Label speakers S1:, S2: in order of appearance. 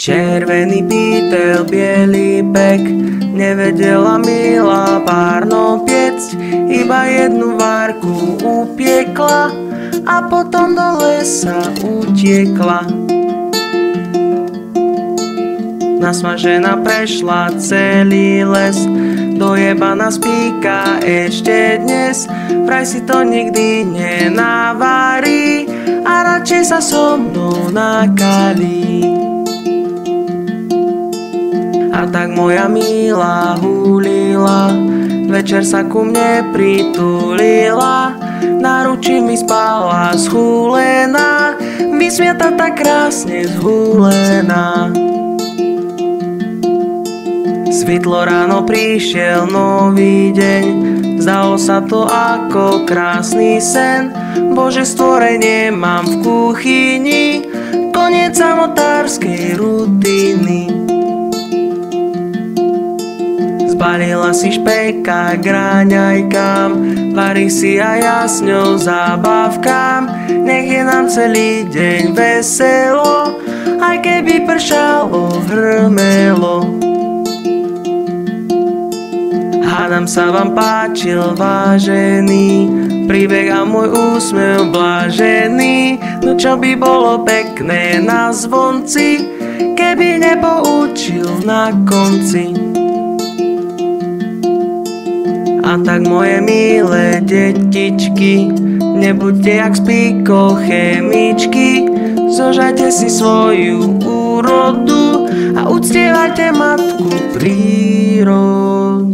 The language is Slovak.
S1: Červený pytel, bielý bek, nevedela milá párno piecť, iba jednu várku upiekla a potom do lesa utiekla. Nasmažená prešla celý les, dojebaná spíka ešte dnes, vraj si to nikdy nenavári a radšej sa so mnou nakalí. A tak moja milá hulila, večer sa ku mne pritulila, na ruči mi spala schúlená, vysmiata tak krásne zhulená. Svitlo ráno, prišiel nový deň, zdalo sa to ako krásny sen, Bože stvorenie mám v kuchyni, koniec samotárskej rutiny. Zbalila si špeka k raňajkám, varí si a ja s ňou zabavkám, nech je nám celý deň veselo, aj keby pršalo, hrmelo. Hádam sa vám páčil, vážený, príbeh a môj úsmev blážený, no čo by bolo pekné na zvonci, keby nepoučil na konci. A tak moje milé detičky, nebuďte jak spíko chemičky, zožajte si svoju úrodu a uctievajte matku prírodu.